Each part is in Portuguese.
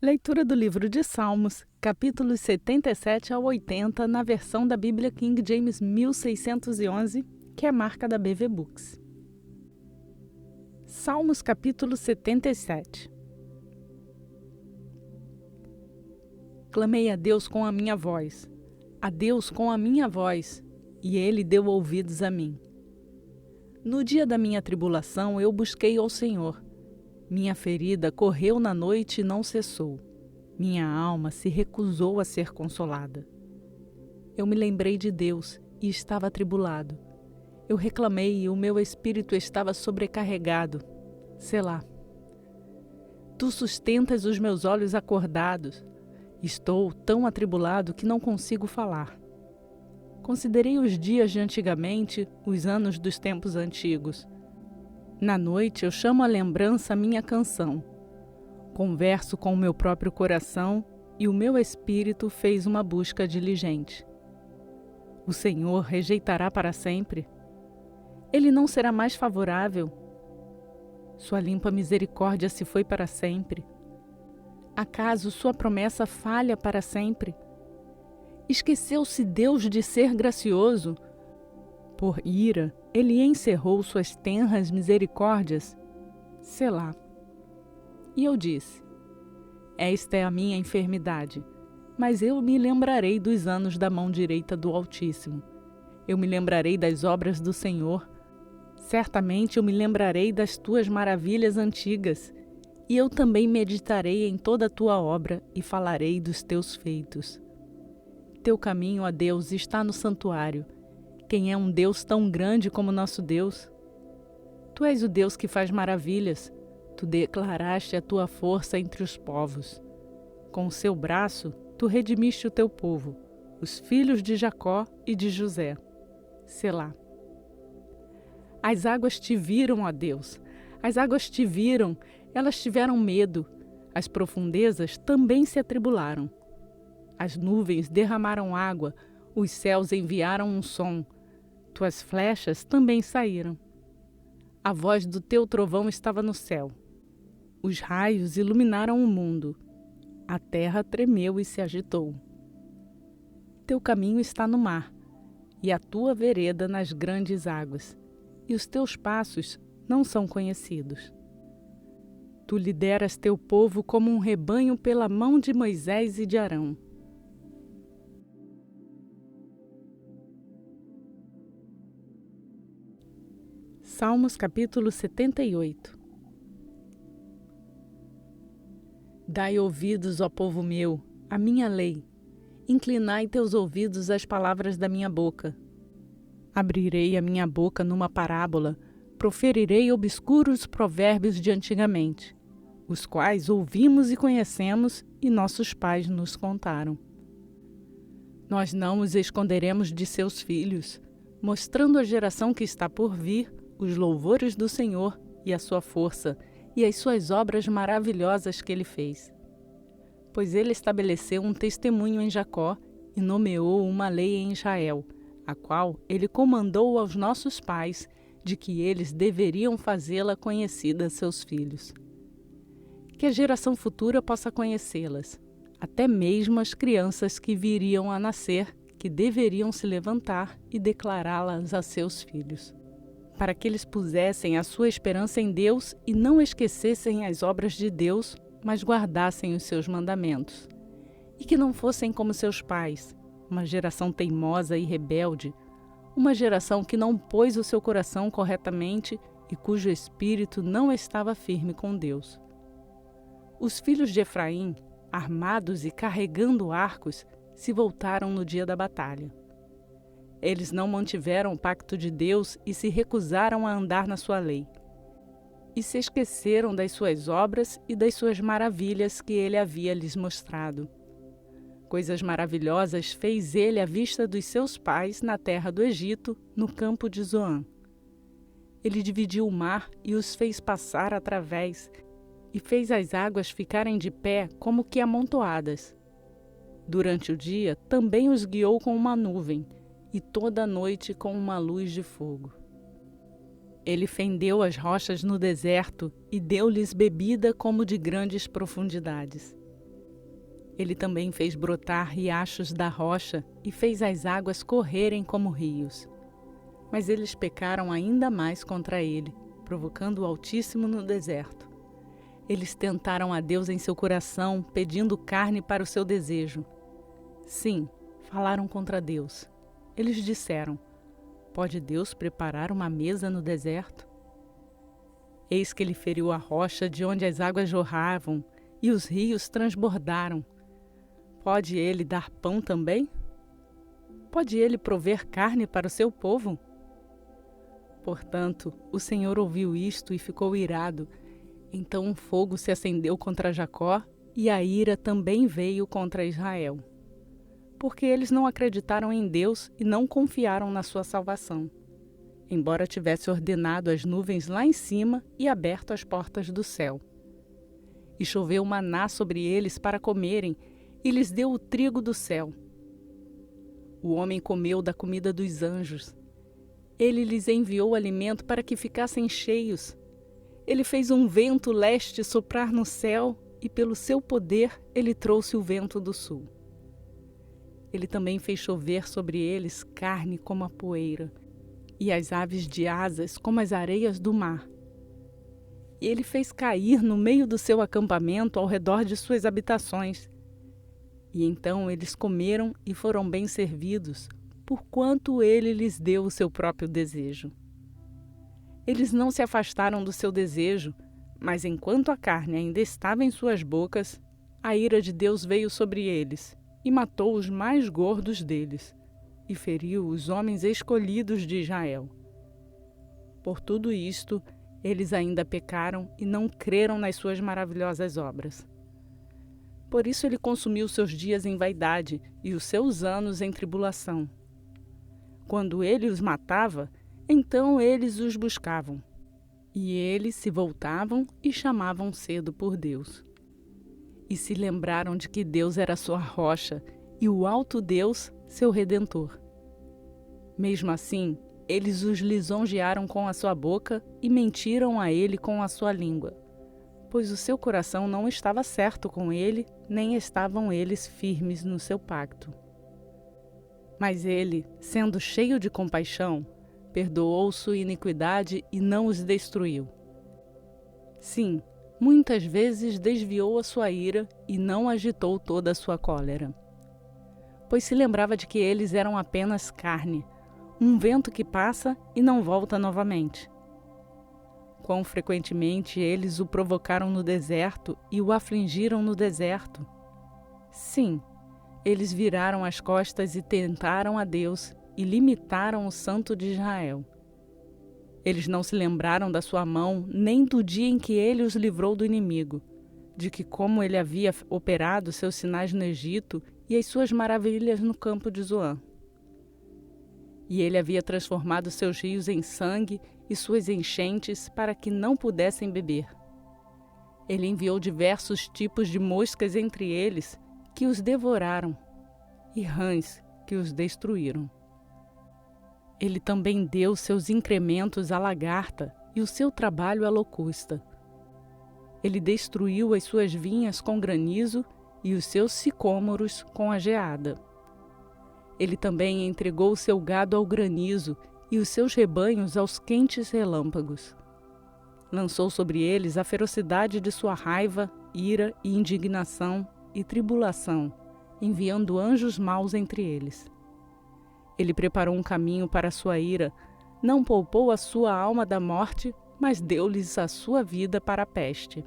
Leitura do livro de Salmos, capítulos 77 ao 80, na versão da Bíblia King James 1611, que é marca da BV Books. Salmos, capítulo 77. Clamei a Deus com a minha voz, e Ele deu ouvidos a mim. No dia da minha tribulação eu busquei ao Senhor. Minha ferida correu na noite e não cessou. Minha alma se recusou a ser consolada. Eu me lembrei de Deus e estava atribulado. Eu reclamei e o meu espírito estava sobrecarregado. Selá. Tu sustentas os meus olhos acordados. Estou tão atribulado que não consigo falar. Considerei os dias de antigamente, os anos dos tempos antigos. Na noite eu chamo à lembrança a minha canção. Converso com o meu próprio coração e o meu espírito fez uma busca diligente. O Senhor rejeitará para sempre? Ele não será mais favorável? Sua limpa misericórdia se foi para sempre. Acaso sua promessa falha para sempre? Esqueceu-se Deus de ser gracioso? Por ira, ele encerrou suas tenras misericórdias. Selá. E eu disse: esta é a minha enfermidade, mas eu me lembrarei dos anos da mão direita do Altíssimo. Eu me lembrarei das obras do Senhor. Certamente eu me lembrarei das tuas maravilhas antigas, e eu também meditarei em toda a tua obra e falarei dos teus feitos. Teu caminho, ó Deus, está no santuário. Quem é um Deus tão grande como nosso Deus? Tu és o Deus que faz maravilhas. Tu declaraste a tua força entre os povos. Com o seu braço, tu redimiste o teu povo, os filhos de Jacó e de José. Selá. As águas te viram, ó Deus. As águas te viram, elas tiveram medo. As profundezas também se atribularam. As nuvens derramaram água, os céus enviaram um som. Tuas flechas também saíram. A voz do teu trovão estava no céu. Os raios iluminaram o mundo. A terra tremeu e se agitou. Teu caminho está no mar, e a tua vereda nas grandes águas, e os teus passos não são conhecidos. Tu lideras teu povo como um rebanho pela mão de Moisés e de Arão. Salmos capítulo 78. Dai ouvidos, ó povo meu, à minha lei. Inclinai teus ouvidos às palavras da minha boca. Abrirei a minha boca numa parábola, proferirei obscuros provérbios de antigamente, os quais ouvimos e conhecemos e nossos pais nos contaram. Nós não os esconderemos de seus filhos, mostrando à geração que está por vir os louvores do Senhor e a sua força e as suas obras maravilhosas que ele fez. Pois ele estabeleceu um testemunho em Jacó e nomeou uma lei em Israel, a qual ele comandou aos nossos pais, de que eles deveriam fazê-la conhecida a seus filhos. Que a geração futura possa conhecê-las, até mesmo as crianças que viriam a nascer, que deveriam se levantar e declará-las a seus filhos, para que eles pusessem a sua esperança em Deus e não esquecessem as obras de Deus, mas guardassem os seus mandamentos, e que não fossem como seus pais, uma geração teimosa e rebelde, uma geração que não pôs o seu coração corretamente e cujo espírito não estava firme com Deus. Os filhos de Efraim, armados e carregando arcos, se voltaram no dia da batalha. Eles não mantiveram o pacto de Deus e se recusaram a andar na sua lei. E se esqueceram das suas obras e das suas maravilhas que ele havia lhes mostrado. Coisas maravilhosas fez ele à vista dos seus pais na terra do Egito, no campo de Zoã. Ele dividiu o mar e os fez passar através, e fez as águas ficarem de pé como que amontoadas. Durante o dia também os guiou com uma nuvem, e toda a noite com uma luz de fogo. Ele fendeu as rochas no deserto e deu-lhes bebida como de grandes profundidades. Ele também fez brotar riachos da rocha e fez as águas correrem como rios. Mas eles pecaram ainda mais contra ele, provocando o Altíssimo no deserto. Eles tentaram a Deus em seu coração, pedindo carne para o seu desejo. Sim, falaram contra Deus. Eles disseram: pode Deus preparar uma mesa no deserto? Eis que ele feriu a rocha de onde as águas jorravam e os rios transbordaram. Pode ele dar pão também? Pode ele prover carne para o seu povo? Portanto, o Senhor ouviu isto e ficou irado. Então um fogo se acendeu contra Jacó e a ira também veio contra Israel. Porque eles não acreditaram em Deus e não confiaram na sua salvação, embora tivesse ordenado as nuvens lá em cima e aberto as portas do céu. E choveu maná sobre eles para comerem, e lhes deu o trigo do céu. O homem comeu da comida dos anjos. Ele lhes enviou alimento para que ficassem cheios. Ele fez um vento leste soprar no céu, e pelo seu poder ele trouxe o vento do sul. Ele também fez chover sobre eles carne como a poeira, e as aves de asas como as areias do mar. E ele fez cair no meio do seu acampamento ao redor de suas habitações. E então eles comeram e foram bem servidos, porquanto ele lhes deu o seu próprio desejo. Eles não se afastaram do seu desejo, mas enquanto a carne ainda estava em suas bocas, a ira de Deus veio sobre eles e matou os mais gordos deles, e feriu os homens escolhidos de Israel. Por tudo isto, eles ainda pecaram e não creram nas suas maravilhosas obras. Por isso ele consumiu seus dias em vaidade e os seus anos em tribulação. Quando ele os matava, então eles os buscavam, e eles se voltavam e chamavam cedo por Deus. E se lembraram de que Deus era sua rocha e o alto Deus, seu redentor. Mesmo assim, eles os lisonjearam com a sua boca e mentiram a ele com a sua língua, pois o seu coração não estava certo com ele, nem estavam eles firmes no seu pacto. Mas ele, sendo cheio de compaixão, perdoou sua iniquidade e não os destruiu. Sim, muitas vezes desviou a sua ira e não agitou toda a sua cólera. Pois se lembrava de que eles eram apenas carne, um vento que passa e não volta novamente. Quão frequentemente eles o provocaram no deserto e o afligiram no deserto. Sim, eles viraram as costas e tentaram a Deus e limitaram o Santo de Israel. Eles não se lembraram da sua mão, nem do dia em que ele os livrou do inimigo, de que como ele havia operado seus sinais no Egito e as suas maravilhas no campo de Zoan. E ele havia transformado seus rios em sangue e suas enchentes para que não pudessem beber. Ele enviou diversos tipos de moscas entre eles, que os devoraram, e rãs que os destruíram. Ele também deu seus incrementos à lagarta e o seu trabalho à locusta. Ele destruiu as suas vinhas com granizo e os seus sicômoros com a geada. Ele também entregou o seu gado ao granizo e os seus rebanhos aos quentes relâmpagos. Lançou sobre eles a ferocidade de sua raiva, ira e indignação e tribulação, enviando anjos maus entre eles. Ele preparou um caminho para a sua ira, não poupou a sua alma da morte, mas deu-lhes a sua vida para a peste.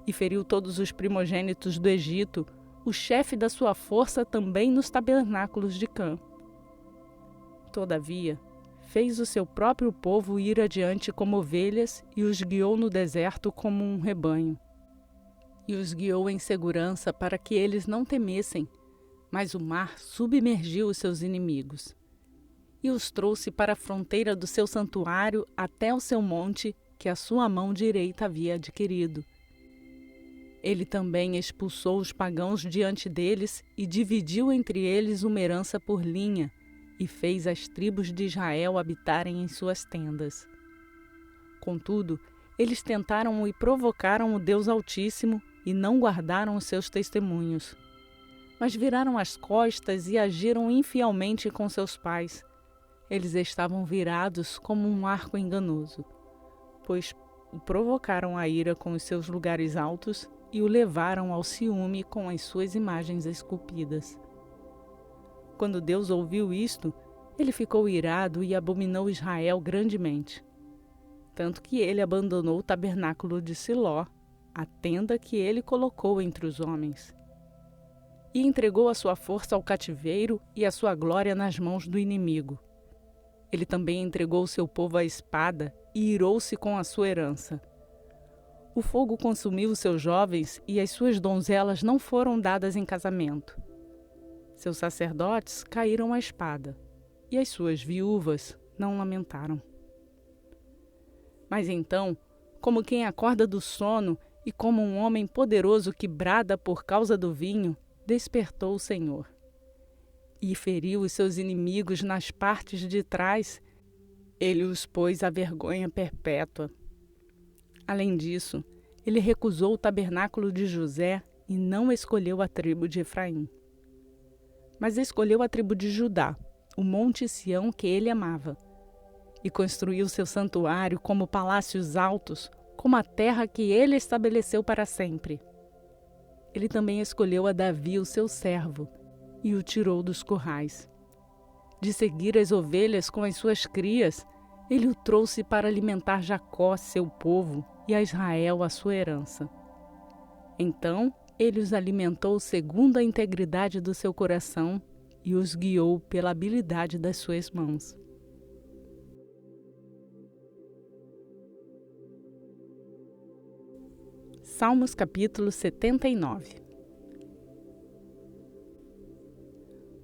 E feriu todos os primogênitos do Egito, o chefe da sua força também nos tabernáculos de Cã. Todavia, fez o seu próprio povo ir adiante como ovelhas e os guiou no deserto como um rebanho. E os guiou em segurança para que eles não temessem, mas o mar submergiu os seus inimigos. E os trouxe para a fronteira do seu santuário até o seu monte, que a sua mão direita havia adquirido. Ele também expulsou os pagãos diante deles e dividiu entre eles uma herança por linha, e fez as tribos de Israel habitarem em suas tendas. Contudo, eles tentaram e provocaram o Deus Altíssimo, e não guardaram os seus testemunhos. Mas viraram as costas e agiram infielmente com seus pais. Eles estavam virados como um arco enganoso, pois o provocaram a ira com os seus lugares altos e o levaram ao ciúme com as suas imagens esculpidas. Quando Deus ouviu isto, ele ficou irado e abominou Israel grandemente. Tanto que ele abandonou o tabernáculo de Siló, a tenda que ele colocou entre os homens, e entregou a sua força ao cativeiro e a sua glória nas mãos do inimigo. Ele também entregou o seu povo à espada e irou-se com a sua herança. O fogo consumiu os seus jovens e as suas donzelas não foram dadas em casamento. Seus sacerdotes caíram à espada e as suas viúvas não lamentaram. Mas então, como quem acorda do sono e como um homem poderoso que brada por causa do vinho, despertou o Senhor e feriu os seus inimigos nas partes de trás. Ele os pôs à vergonha perpétua. Além disso, ele recusou o tabernáculo de José e não escolheu a tribo de Efraim, mas escolheu a tribo de Judá, o monte Sião que ele amava, e construiu seu santuário como palácios altos, como a terra que ele estabeleceu para sempre. Ele também escolheu a Davi, o seu servo, e o tirou dos currais. De seguir as ovelhas com as suas crias, ele o trouxe para alimentar Jacó, seu povo, e a Israel, a sua herança. Então ele os alimentou segundo a integridade do seu coração e os guiou pela habilidade das suas mãos. Salmos capítulo 79.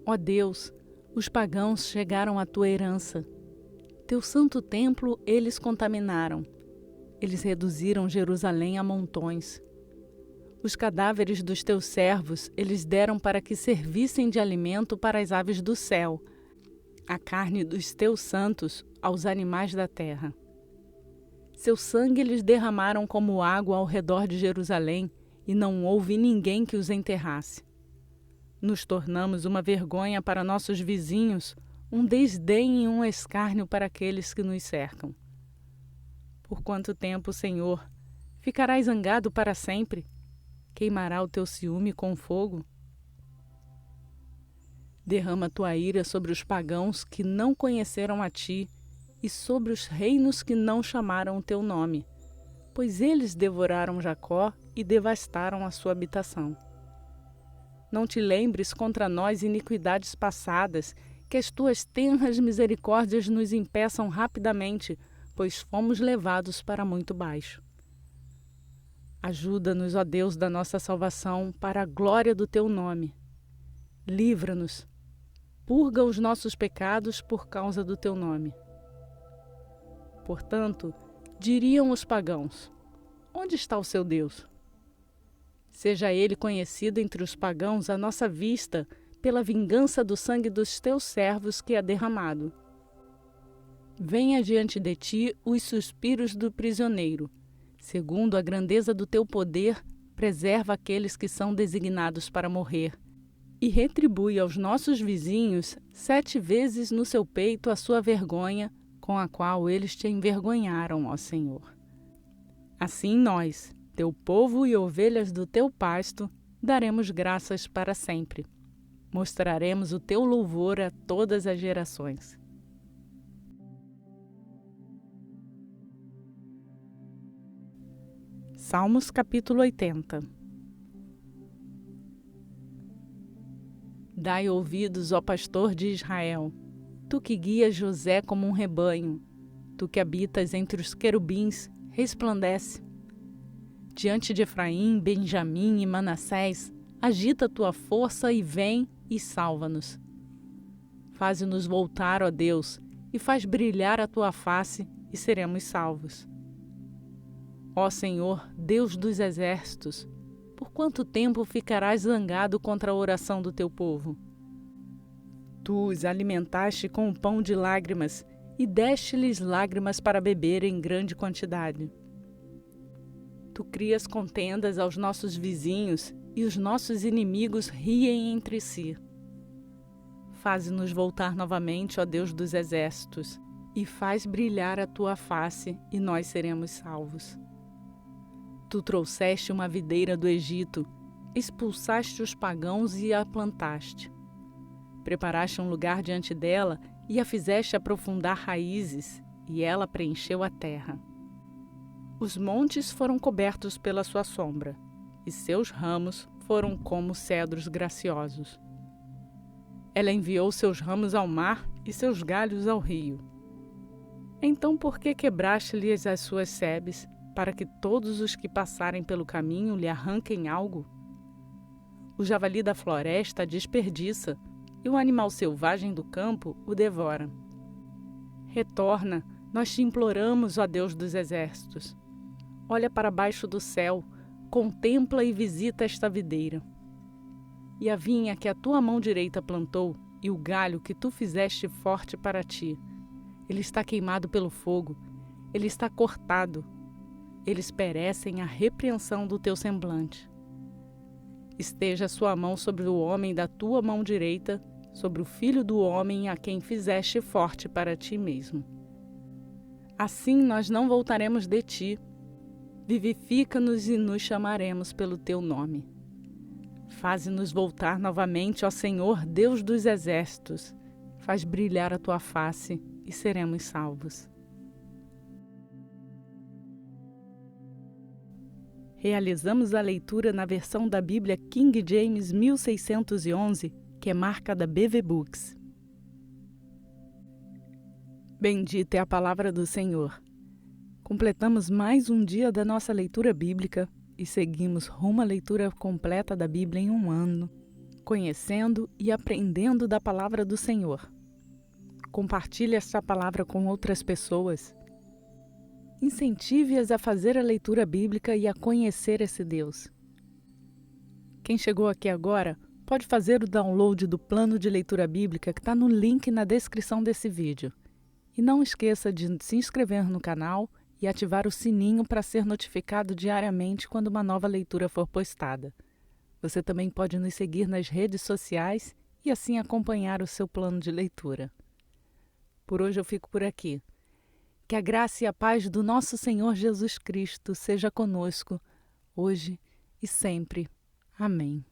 Ó Deus, os pagãos chegaram à tua herança. Teu santo templo eles contaminaram. Eles reduziram Jerusalém a montões. Os cadáveres dos teus servos eles deram para que servissem de alimento para as aves do céu, a carne dos teus santos aos animais da terra. Seu sangue eles derramaram como água ao redor de Jerusalém, e não houve ninguém que os enterrasse. Nos tornamos uma vergonha para nossos vizinhos, um desdém e um escárnio para aqueles que nos cercam. Por quanto tempo, Senhor, ficarás zangado para sempre? Queimará o teu ciúme com fogo? Derrama tua ira sobre os pagãos que não conheceram a ti e sobre os reinos que não chamaram o teu nome, pois eles devoraram Jacó e devastaram a sua habitação. Não te lembres contra nós iniquidades passadas, que as tuas tenras misericórdias nos impeçam rapidamente, pois fomos levados para muito baixo. Ajuda-nos, ó Deus da nossa salvação, para a glória do teu nome. Livra-nos, purga os nossos pecados por causa do teu nome. Portanto, diriam os pagãos: onde está o seu Deus? Seja ele conhecido entre os pagãos à nossa vista, pela vingança do sangue dos teus servos que é derramado. Venha diante de ti os suspiros do prisioneiro. Segundo a grandeza do teu poder, preserva aqueles que são designados para morrer, e retribui aos nossos vizinhos 7 vezes no seu peito a sua vergonha, com a qual eles te envergonharam, ó Senhor. Assim nós, teu povo e ovelhas do teu pasto, daremos graças para sempre. Mostraremos o teu louvor a todas as gerações. Salmos capítulo 80. Dai ouvidos, ó pastor de Israel, tu que guias José como um rebanho, tu que habitas entre os querubins, resplandece. Diante de Efraim, Benjamim e Manassés, agita tua força e vem e salva-nos. Faze-nos voltar, ó Deus, e faz brilhar a tua face, e seremos salvos. Ó Senhor, Deus dos exércitos, por quanto tempo ficarás zangado contra a oração do teu povo? Tu os alimentaste com o pão de lágrimas e deste-lhes lágrimas para beber em grande quantidade. Tu crias contendas aos nossos vizinhos e os nossos inimigos riem entre si. Faze-nos voltar novamente, ó Deus dos exércitos, e faz brilhar a tua face, e nós seremos salvos. Tu trouxeste uma videira do Egito, expulsaste os pagãos e a plantaste. Preparaste um lugar diante dela e a fizeste aprofundar raízes, e ela preencheu a terra. Os montes foram cobertos pela sua sombra, e seus ramos foram como cedros graciosos. Ela enviou seus ramos ao mar e seus galhos ao rio. Então por que quebraste-lhes as suas sebes, para que todos os que passarem pelo caminho lhe arranquem algo? O javali da floresta a desperdiça, e o animal selvagem do campo o devora. Retorna, nós te imploramos, ó Deus dos exércitos. Olha para baixo do céu, contempla e visita esta videira. E a vinha que a tua mão direita plantou, e o galho que tu fizeste forte para ti, ele está queimado pelo fogo, ele está cortado, eles perecem à repreensão do teu semblante. Esteja a sua mão sobre o homem da tua mão direita, sobre o filho do homem a quem fizeste forte para ti mesmo. Assim nós não voltaremos de ti, vivifica-nos e nos chamaremos pelo teu nome. Faze-nos voltar novamente, ó Senhor, Deus dos exércitos. Faz brilhar a tua face e seremos salvos. Realizamos a leitura na versão da Bíblia King James 1611, que é marca da BV Books. Bendita é a palavra do Senhor. Completamos mais um dia da nossa leitura bíblica e seguimos rumo à leitura completa da Bíblia em um ano, conhecendo e aprendendo da palavra do Senhor. Compartilhe esta palavra com outras pessoas. Incentive-as a fazer a leitura bíblica e a conhecer esse Deus. Quem chegou aqui agora pode fazer o download do plano de leitura bíblica que está no link na descrição desse vídeo. E não esqueça de se inscrever no canal e ativar o sininho para ser notificado diariamente quando uma nova leitura for postada. Você também pode nos seguir nas redes sociais e assim acompanhar o seu plano de leitura. Por hoje eu fico por aqui. Que a graça e a paz do nosso Senhor Jesus Cristo seja conosco, hoje e sempre. Amém.